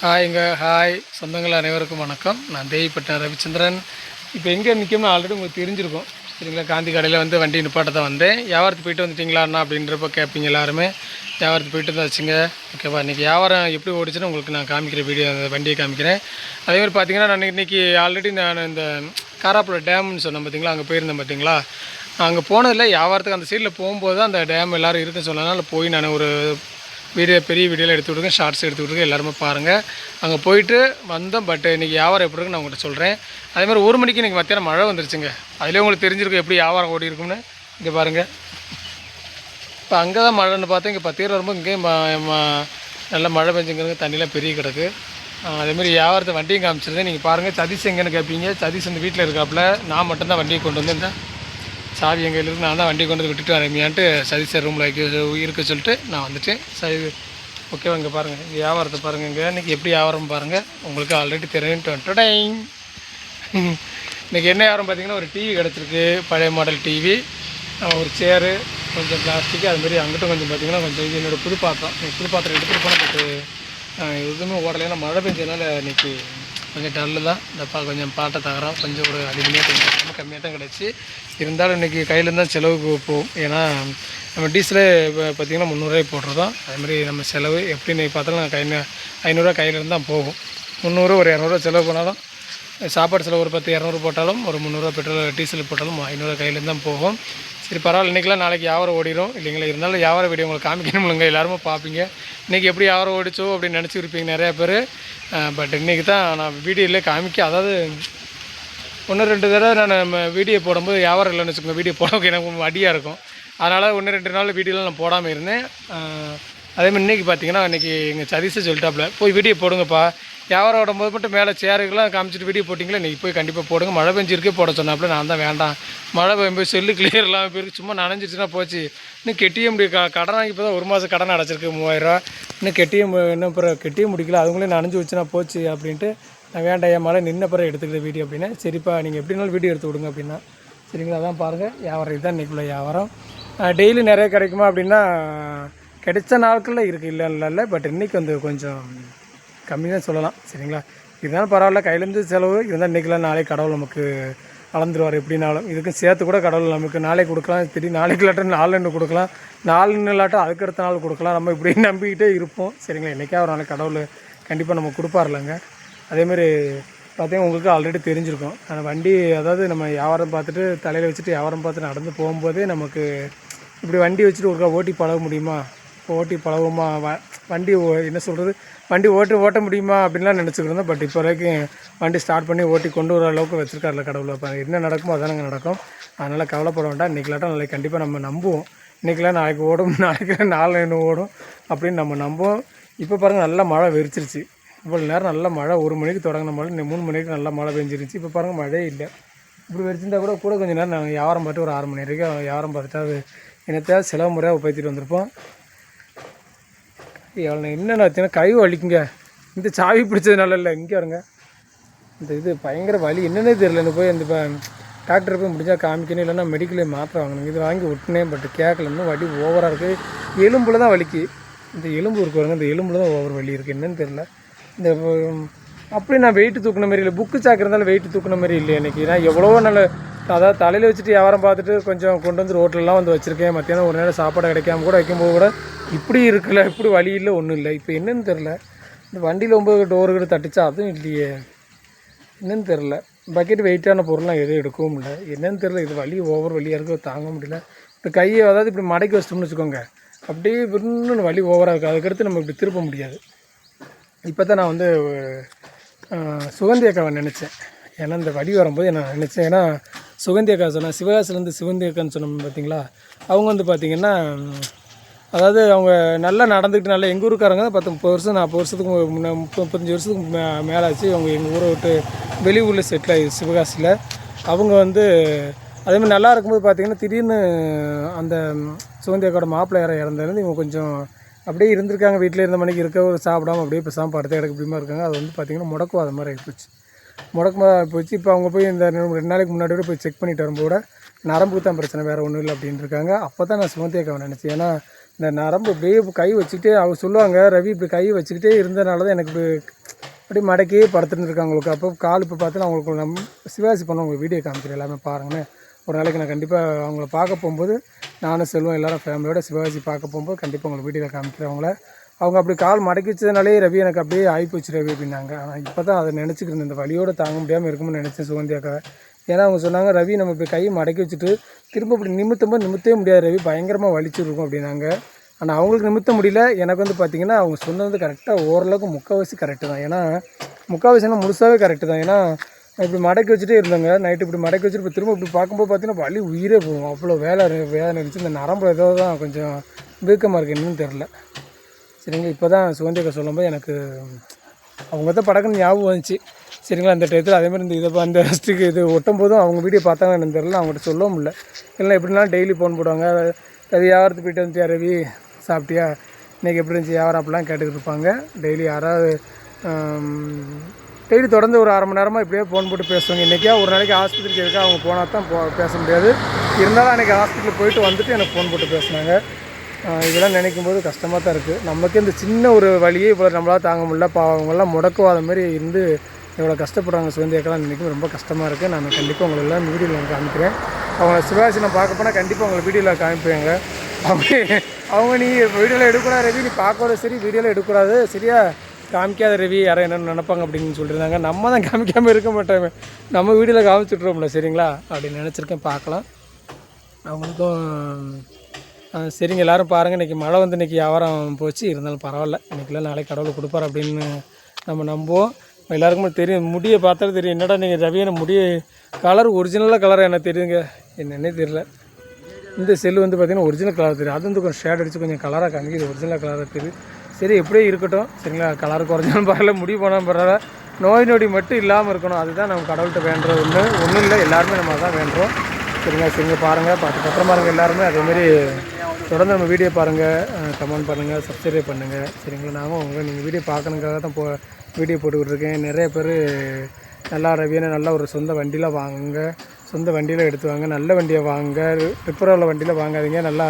Hi சொந்தங்கள் அனைவருக்கும் வணக்கம். நான் தேவிப்பட்டினம் ரவிச்சந்திரன். இப்போ எங்கே நிற்கணும்னு ஆல்ரெடி உங்களுக்கு தெரிஞ்சிருக்கும். சரிங்களா, காந்தி கடையில் வந்து வண்டி நிப்பாட்ட தான் வந்தேன். வியாபாரத்துக்கு போயிட்டு வந்துட்டிங்களாண்ணா அப்படின்றப்ப கேட்பீங்க எல்லாருமே. வியாபாரத்துக்கு போயிட்டு தான் வச்சுங்க. ஓகேவா, இன்றைக்கி வியாபாரம் எப்படி ஓடிச்சுன்னு உங்களுக்கு நான் காமிக்கிற வீடியோ, அந்த வண்டியை காமிக்கிறேன். அதேமாதிரி பார்த்தீங்கன்னா, நான் இன்றைக்கி ஆல்ரெடி நான் இந்த காராப்புழ டேம்னு சொன்னேன் பார்த்தீங்களா, அங்கே போயிருந்தேன் பார்த்தீங்களா. அங்கே போனதில்லை, வியாபாரத்துக்கு அந்த சைடில் போகும்போது தான் அந்த டேம் எல்லோரும் இருக்குன்னு சொன்னதுனால போய் நான் ஒரு பெரிய வீடியோவில் எடுத்து விட்ருக்கேன், ஷார்ட்ஸ் எடுத்து விட்ருக்கேன். எல்லாருமே பாருங்கள். அங்கே போயிட்டு வந்தோம். பட் இன்றைக்கி வியாபாரம் எப்படி இருக்குன்னு நான் உங்கள்கிட்ட சொல்கிறேன். அதேமாதிரி 1 மணிக்கு இன்றைக்கி மத்தியானம் மழை வந்துருச்சுங்க. அதிலே உங்களுக்கு தெரிஞ்சிருக்கும் எப்படி வியாபாரம் ஓடி இருக்கும்னு. இங்கே பாருங்கள், இப்போ அங்கே தான் மழைன்னு பார்த்தேன். இங்கே 10 பேர் வரும்போது இங்கேயும் நல்லா மழை பெஞ்சுங்கிறது, தண்ணியெலாம் பெரிய கிடக்கு. அதேமாதிரி வியாபாரத்தை வண்டியும் காமிச்சிருந்தேன். நீங்கள் பாருங்கள். சதீஷ் எங்கேன்னு கேட்பீங்க. சதீஷ் இந்த வீட்டில் இருக்காப்புல. நான் மட்டும்தான் வண்டியை கொண்டு வந்து இந்த சாவி எங்கே இருக்குது, நான் தான் வண்டி கொண்டு வந்து விட்டுட்டு வரேன்ட்டு சதீஷ் ரூமில் இருக்க சொல்லிட்டு நான் வந்துட்டேன். சரி, ஓகேவா. இங்கே பாருங்கள், வியாபாரத்தை பாருங்கள். இங்கே இன்றைக்கி எப்படி வியாபாரம் பாருங்கள். உங்களுக்கு ஆல்ரெடி தெரியும். இன்றைக்கி என்ன வியாபாரம் பார்த்தீங்கன்னா, ஒரு டிவி கிடச்சிருக்கு, பழைய மாடல் டிவி, ஒரு சேரு, கொஞ்சம் பிளாஸ்டிக்கு, அதுமாரி அங்கிட்டும் கொஞ்சம் பார்த்திங்கன்னா கொஞ்சம் இது என்னோடய புது பாத்திரம் எடுத்துகிட்டு போனால் பட்டு எதுவுமே ஓடலைன்னா மழை பெஞ்சதுனால இன்றைக்கி கொஞ்சம் டல்லு தான். இந்த கொஞ்சம் பாட்டை தகரம் கொஞ்சம் ஒரு அடிமையாக கொஞ்சம் கம்மியாக தான் கிடச்சி. இருந்தாலும் இன்றைக்கி கையிலேருந்து தான் செலவுக்கு போகும். ஏன்னா நம்ம டீசலே இப்போ பார்த்திங்கன்னா 300 போடுறதும். அதுமாதிரி நம்ம செலவு எப்படி இன்றைக்கி பார்த்தாலும் நான் 500 கையிலேருந்து தான் போகும். 300 ஒரு 200 செலவு பண்ணாலும், சாப்பாடு செலவு ஒரு 10-200 போட்டாலும், ஒரு 300 பெட்ரோல் டீசல் போட்டாலும் 500 கையிலேருந்து தான் போகும். சரி, பரவாயில்ல. இன்றைக்கெலாம் நாளைக்கு வியாபாரம் ஓடிடும் இல்லைங்களா. இருந்தாலும் வியாபார வீடியோ உங்களுக்கு காமிக்கணும்லங்க. எல்லாருமே பார்ப்பீங்க. இன்றைக்கி எப்படி வியாபாரம் ஓடிச்சோ அப்படின்னு நினச்சிருப்பீங்க நிறையா பேர். பட் இன்றைக்கி தான் நான் வீடியோவிலே காமிக்க, அதாவது 1-2 தடவை நான் நம்ம வீடியோ போடும்போது வியாபாரம் இல்லைன்னு வச்சுக்கோங்க, வீடியோ போட எனக்கு அடியாக இருக்கும். அதனால் 1-2 நாள் வீடியோலாம் நான் போடாமல் இருந்தேன். அதேமாதிரி இன்றைக்கி பார்த்தீங்கன்னா, இன்றைக்கி எங்கள் சதீஷை சொல்லிட்டாப்புல, போய் வீடியோ போடுங்கப்பா, வியாபாரம் ஓடும்போது மட்டும் மேலே சேருக்கெல்லாம் காமிச்சிட்டு வீடியோ போட்டிங்களா, இன்றைக்கி போய் கண்டிப்பாக போடுங்க, மழை பெஞ்சிருக்கே போட சொன்னாப்புல. நான் தான் வேண்டாம், மழை பெய்யும்போது செல்லு கிளியர் இல்லாமல் போயிருக்கு, சும்மா நனைஞ்சிச்சுன்னா போச்சு, இன்னும் கெட்டியே கடன் வாங்கி இப்போ தான் 1 மாதம் கடன் அடைச்சிருக்கு 3000. இன்னும் இன்னும் பிறகு கெட்டியே முடிக்கல, அதுங்களே நனைஞ்சி வச்சுன்னா போச்சு அப்படின்ட்டு நான் வேண்டாம், என் மழை நின்ன பிறகு எடுத்துக்கிற வீடியோ அப்படின்னா. சரிப்பா, நீங்கள் எப்படினாலும் வீடியோ எடுத்து விடுங்க அப்படின்னா. சரிங்களா, அதான் பாருங்கள் வியாபாரம். இதுதான் இன்றைக்குள்ள வியாபாரம். டெய்லி நிறைய கிடைக்குமா அப்படின்னா, கிடைச்ச நாட்களில் இருக்குது, இல்லை. பட் இன்றைக்கி வந்து கொஞ்சம் கம்மி தான் சொல்லலாம். சரிங்களா, இருந்தாலும் பரவாயில்ல. கையிலேருந்து செலவு இருந்தால் இன்றைக்கெலாம் நாளைக்கு கடவுள் நமக்கு அளந்துருவார் எப்படின்னாலும். இதுக்கும் சேர்த்து கூட கடவுள் நமக்கு நாளைக்கு கொடுக்கலாம். திடீர்னு நாளைக்கு இல்லாட்டும் 4 கொடுக்கலாம், 4 இல்லாட்டும் அதுக்கடுத்த நாள் கொடுக்கலாம். நம்ம இப்படி நம்பிக்கிட்டே இருப்போம். சரிங்களா, இன்றைக்கா ஒரு நாளைக்கு கடவுள் கண்டிப்பாக நம்ம கொடுப்பார்லங்க. அதேமாதிரி பார்த்தீங்கன்னா, உங்களுக்கு ஆல்ரெடி தெரிஞ்சிருக்கும். அந்த வண்டி, அதாவது நம்ம வியாபாரம் பார்த்துட்டு தலையில் வச்சுட்டு வியாபாரம் பார்த்து நடந்து போகும்போதே நமக்கு இப்படி வண்டி வச்சுட்டு ஒருக்கா ஓட்டி பழக முடியுமா, ஓட்டி பழகுமா, வண்டி என்ன சொல்கிறது, வண்டி ஓட்ட முடியுமா அப்படின்லாம் நினச்சிக்கிருந்தோம். பட் இப்போ வரைக்கும் வண்டி ஸ்டார்ட் பண்ணி ஓட்டி கொண்டு வர அளவுக்கு வச்சுருக்காருல கடவுள். அப்போ என்ன நடக்குமோ அதானங்க நடக்கும். அதனால் கவலைப்பட வேண்டாம். இன்றைக்கலாட்டம் நாளைக்கு கண்டிப்பாக நம்ம நம்புவோம். இன்றைக்கெலாம் நாளைக்கு ஓடும், நாளைக்கு 4 ஓடும் அப்படின்னு நம்ம நம்புவோம். இப்போ பாருங்கள், நல்லா மழை வெறிச்சிருச்சு. இவ்வளோ நேரம் நல்லா மழை, 1 மணிக்கு தொடங்கின மழை 3 மணிக்கு நல்லா மழை பெஞ்சிருச்சு. இப்போ பாருங்கள், மழையே இல்லை. இப்படி வெறிச்சிருந்தால் கூட கொஞ்சம் நேரம் நாங்கள் வியாபாரம் பார்த்து ஒரு 6 மணி வரைக்கும் வியாபாரம் பார்த்துட்டு அது என்னத்தையாவது செலவு முறையாக உபயோகித்துட்டு வந்திருப்போம். எவ்வளோ என்னென்ன வச்சுன்னா கை வலிக்குங்க. இந்த சாவி பிடிச்சதுனால இல்லை, இங்கே வருங்க, இந்த இது பயங்கர வலி, என்னென்னே தெரியல. இந்த போய் இந்த டாக்டர் போய் முடிஞ்சால் காமிக்கணும், இல்லைன்னா மெடிக்கலே மாத்திரை வாங்கணும். இது வாங்கி விட்டுனேன், பட் கேட்கல. இன்னும் வலி ஓவராக இருக்குது. எலும்பில் தான் வலிக்கு, இந்த எலும்பு இருக்கு பாருங்க, இந்த எலும்பில் தான் ஓவர் வலி இருக்குது. என்னென்னு தெரில. இந்த அப்படி நான் வெயிட்டு தூக்கின மாதிரி இல்லை, புக்கு சாக்கு இருந்தாலும் வெயிட்டு தூக்கின மாதிரி இல்லை இன்றைக்கி. நான் எவ்வளோ நல்ல, அதாவது தலையில் வச்சுட்டு வியாபாரம் பார்த்துட்டு கொஞ்சம் கொண்டு வந்து ரோட்டிலலாம் வந்து வச்சுருக்கேன். மத்தியானம் ஒரு நேரம் சாப்பாடு கிடைக்காம கூட வைக்கும்போது கூட இப்படி இருக்குல்ல, இப்படி வழி இல்லை, ஒன்றும் இல்லை. இப்போ என்னென்னு தெரில. இந்த வண்டியில் 9 டோரு தட்டுச்சா, அதுவும் இல்லையே, என்னென்னு தெரில. பக்கெட் வெயிட்டான பொருள்லாம் எதுவும் எடுக்கவும் இல்லை, என்னென்னு தெரில. இது வலி ஓவர் வலியாக இருக்குது, தாங்க முடியல. இந்த கையை அதாவது இப்படி மடக்கி வச்சிட்டோம்னு வச்சுக்கோங்க, அப்படியே இன்னும் வலி ஓவராக இருக்குது. அதுக்கடுத்து நம்ம இப்படி திருப்ப முடியாது. இப்போ தான் நான் வந்து சுகந்தி அக்காவை நினச்சேன். ஏன்னா இந்த வலி வரும்போது நான் நினச்சேன், ஏன்னா சுகந்தி அக்கா சொன்னேன், சிவகாசிலேருந்து சுகந்தி அக்கான்னு சொன்னோம் பார்த்தீங்களா. அவங்க வந்து பார்த்திங்கன்னா, அதாவது அவங்க நல்லா நடந்துக்கிட்டு நல்லா, எங்கள் ஊருக்காரங்க தான் 30 வருஷம் 40 வருஷத்துக்கு 35 வருஷத்துக்கு மேலே ஆச்சு. அவங்க எங்கள் ஊரை விட்டு வெளியூரில் செட்டில் ஆகி சிவகாசியில். அவங்க வந்து அதேமாதிரி நல்லா இருக்கும்போது பார்த்திங்கன்னா, திடீர்னு அந்த சுகந்தி அக்காவோட மாப்பிள்ளை இறந்ததுலேருந்து இவங்க கொஞ்சம் அப்படியே இருந்திருக்காங்க. வீட்டில் இருந்த மணிக்கு இருக்க சாப்பிடாமல் அப்படியே பேசாமல் படுத்த கிடக்கு இப்படிமா இருக்காங்க. அது வந்து பார்த்திங்கன்னா முடக்குவாத மாதிரி ஆகிப்போச்சு. முடக்கமாக போச்சு. இப்போ அவங்க போய் இந்த 2 நாளைக்கு முன்னாடி கூட போய் செக் பண்ணிட்டு வரும்போது நரம்புக்கு தான் பிரச்சனை, வேறு ஒன்றும் இல்லை அப்படின்னு இருக்காங்க. அப்போ தான் நான் சுகந்தி அக்காவை நினச்சேன். ஏன்னா இந்த நரம்பு அப்படியே கை வச்சுக்கிட்டே அவங்க சொல்லுவாங்க, ரவி இப்படி கை வச்சுக்கிட்டே இருந்ததுனால தான் எனக்கு அப்படியே மடக்கியே படுத்துட்டு இருக்காங்களுக்கு. அப்போ கால் இப்போ பார்த்தீங்கன்னா அவங்களுக்கு நம்ம சிவாஜி பண்ண உங்களுக்கு வீடியோ காமிக்கிறேன் எல்லாமே பாருங்கன்னு. ஒரு நாளைக்கு நான் கண்டிப்பாக அவங்கள பார்க்க போகும்போது நானும் செல்வம் எல்லோரும் ஃபேமிலியோட சிவாஜி பார்க்க போகும்போது கண்டிப்பாக உங்களுக்கு வீடியோவில் காமிக்கிறேன் அவங்கள. அவங்க அப்படி கால் மடக்கி வச்சதுனாலே ரவி எனக்கு அப்படியே ஆகிப்போச்சு ரவி அப்படின்னாங்க. ஆனால் இப்போ தான் அதை நினச்சிக்கிட்டு இருந்தேன், இந்த வலியோடு தாங்க முடியாமல் இருக்கும்னு நினச்சேன் சுகந்தியாக்காக. ஏன்னா அவங்க சொன்னாங்க ரவி நம்ம இப்போ கையை மடக்கி வச்சுட்டு திரும்ப இப்படி நிமித்தவே முடியாது ரவி, பயங்கரமாக வலிச்சுருக்கும் அப்படின்னாங்க. ஆனால் அவங்களுக்கு நிமித்த முடியல. எனக்கு வந்து பார்த்திங்கன்னா அவங்க சொன்னது கரெக்டாக ஓரளவுக்கு முக்கால்வாசி கரெக்டு தான். ஏன்னா முக்கால்வாசினா முழுசாகவே கரெக்டு தான். ஏன்னா இப்படி மடக்கி வச்சுட்டே இருந்தாங்க நைட்டு, இப்படி மடக்கி வச்சுட்டு இப்போ திரும்ப இப்படி பார்க்கும்போது பார்த்தீங்கன்னா வலி உயிரே போகும், அவ்வளோ வேதனை இருந்துச்சு. இந்த நரம்பு ஏதோ தான் கொஞ்சம் வீக்கமாக இருக்குது, என்னன்னு தெரில. சரிங்களா, இப்போ தான் சுகந்தியக்கா சொல்லும்போது எனக்கு அவங்க தான் படக்குன்னு ஞாபகம் வந்துச்சு. சரிங்களா, அந்த டயத்தில் அதேமாதிரி இந்த இதை அந்த ரெஸ்ட்டுக்கு இது ஒட்டும் போதும் அவங்க வீடியோ பார்த்தாங்க எனக்கு தெரில, அவங்கள்ட்ட சொல்லவும் இல்லை. இல்லைனா எப்படினாலும் டெய்லி ஃபோன் போடுவாங்க, ரவி வியாபாரத்துக்கு போய்ட்டு வந்துட்டியா ரவி, சாப்பிட்டியா, இன்றைக்கி எப்படி இருந்துச்சு வியாபாரம், அப்படிலாம் கேட்டுக்கிட்டு இருப்பாங்க. டெய்லி யாராவது டெய்லி தொடர்ந்து ஒரு அரை மணி நேரமாக இப்படியே ஃபோன் போட்டு பேசுவாங்க. இன்றைக்கா ஒரு நாளைக்கு ஹாஸ்பிட்டலுக்கு இருக்கா, அவங்க போனால் தான் பேச முடியாது. இருந்தாலும் அன்றைக்கி ஹாஸ்பிட்டலுக்கு போயிட்டு வந்துட்டு எனக்கு ஃபோன் போட்டு பேசினாங்க. இதெல்லாம் நினைக்கும் போது கஷ்டமாக தான் இருக்குது. நமக்கு இந்த சின்ன ஒரு வழியே இவ்வளோ நம்மளால் தாங்க முடியல. அவங்களாம் முடக்குவாத மாதிரி இருந்து எவ்வளோ கஷ்டப்படுறாங்க சுகந்தியாக்கெல்லாம் நினைக்கும் ரொம்ப கஷ்டமாக இருக்குது. நான் கண்டிப்பாக உங்களை எல்லாம் வீடியோவில் காமிக்கிறேன். அவங்க சிவாஜி நான் பார்க்க போனால் கண்டிப்பாக உங்களை வீடியோவில் காமிப்பேங்க. அவங்க நீ வீடியோவில் எடுக்கூடாது ரவி, நீ பார்க்கக்கூடாது, சரி வீடியோவில் எடுக்கூடாது, சரியா காமிக்காத ரவி, யாரும் என்னென்னு நினைப்பாங்க அப்படின்னு சொல்லியிருந்தாங்க. நம்ம தான் காமிக்காமல் இருக்க மாட்டோமே, நம்ம வீடியோவில் காமிச்சுட்ருவோம்ல, சரிங்களா அப்படின்னு நினச்சிருக்கேன். பார்க்கலாம் அவங்களுக்கும். சரிங்க, எல்லோரும் பாருங்கள். இன்றைக்கி மழை வந்து இன்றைக்கி வியாபாரம் போச்சு, இருந்தாலும் பரவாயில்ல, இன்றைக்கிலாம் நாளைக்கு கடவுளை கொடுப்பார் அப்படின்னு நம்ம நம்புவோம். எல்லாருக்குமே தெரியும், முடியை பார்த்தாலும் தெரியும். என்னடா நீங்கள் ரவியான முடி கலர் ஒரிஜினலாக கலராக என்ன தெரியுங்க, என்னென்னே தெரியல. இந்த செல்லு வந்து பார்த்திங்கன்னா ஒரிஜினல் கலர் தெரியும், அது வந்து கொஞ்சம் ஷேட் அடித்து கொஞ்சம் கலராக காமிக்குது, ஒரிஜினல் கலராக தெரியுது. சரி எப்படியே இருக்கட்டும், சரிங்களா, கலர் குறைஞ்சாலும் பரவாயில்ல, முடி போனால் பரவாயில்ல, நோய் நொடி மட்டும் இல்லாமல் இருக்கணும், அதுதான் நம்ம கடவுள்கிட்ட வேண்டுறது. ஒன்றும் இல்லை, எல்லாருமே நம்ம அதான் வேண்டுறோம். சரிங்க பாருங்கள், பார்த்து பத்திரமா இருங்க எல்லாருமே. அதேமாதிரி தொடர்ந்து நம்ம வீடியோ பாருங்கள், கமெண்ட் பண்ணுங்கள், சப்ஸ்கிரைப் பண்ணுங்கள். சரிங்களா, நாங்கள் நீங்கள் வீடியோ பார்க்கணுங்காக தான் வீடியோ போட்டுக்கிட்டுருக்கேன். நிறைய பேர் நல்லா ரவியான நல்ல ஒரு சொந்த வண்டியில் வாங்குங்க, சொந்த வண்டியில் எடுத்து வாங்க, நல்ல வண்டியை வாங்க, ரிப்பேர் உள்ள வண்டியில் வாங்காதீங்க. நல்லா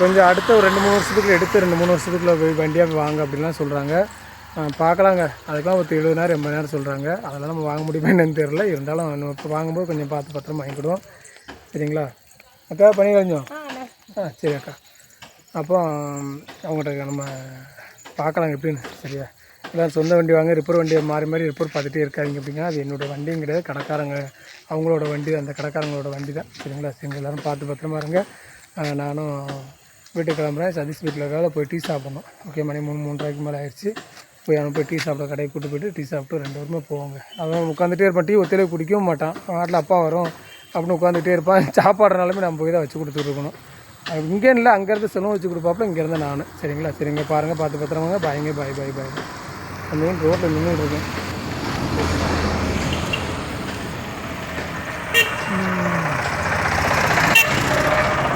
கொஞ்சம் அடுத்த ஒரு 2-3 வருஷத்துக்குள்ளே எடுத்து 2-3 வருஷத்துக்குள்ளே போய் வண்டியாக வாங்க அப்படின்லாம் சொல்கிறாங்க. பார்க்கலாங்க, அதுக்கெலாம் ஒரு 70,000 80,000 சொல்கிறாங்க. அதெல்லாம் நம்ம வாங்க முடியுமா என்னன்னு தெரில. இருந்தாலும் நம்ம இப்போ வாங்கும்போது கொஞ்சம் பார்த்து பத்திரமா வாங்கிக்கிடுவோம். சரிங்களா அக்கா, பண்ணி கழிஞ்சோம். சரி அக்கா, அப்போ அவங்கள்ட்ட நம்ம பார்க்கலாங்க எப்படின்னு. சரியா, எல்லோரும் சொந்த வண்டி வாங்க, ரிப்பேர் வண்டியை மாறி ரிப்பேர் பார்த்துட்டே இருக்காதிங்க அப்படின்னா அது என்னோடய வண்டியும் கிடையாது, கடைக்காரங்க அவங்களோட வண்டி, அந்த கடைக்காரங்களோட வண்டி தான். சரிங்களா, சரிங்க, எல்லோரும் பார்த்து பத்திரமா இருங்க. நானும் வீட்டுக்கு கிளம்புறேன். சதீஷ் வீட்டில் போய் டீ சாப்பிட்ணும். ஓகே, மணி 3-3:30 மேலே ஆயிடுச்சு. போய் டீ சாப்பிட கடையை கூட்டு போய்ட்டு டீ சாப்பிட்டு 2 பேருமே போவாங்க. அவன் உட்காந்துட்டே இருப்பான், டீ ஒத்தையிலே குடிக்கவும் மாட்டான். வாட்டில் அப்பா வரும் அப்படின்னு உட்காந்துட்டே இருப்பான். சாப்பாடுறனாலுமே நம்ம போய் தான் வச்சு கொடுத்துருக்கணும். இங்கே இல்லை, அங்கேருந்து செலவு வச்சு கொடுப்பாப்புல, இங்கேருந்து நான். சரிங்களா, சரிங்க பாருங்கள், பார்த்து பத்திரமாங்க. பாய்ங்க, பாய். அந்த ரோட்டில் நின்றுட்டு இருக்கேன்.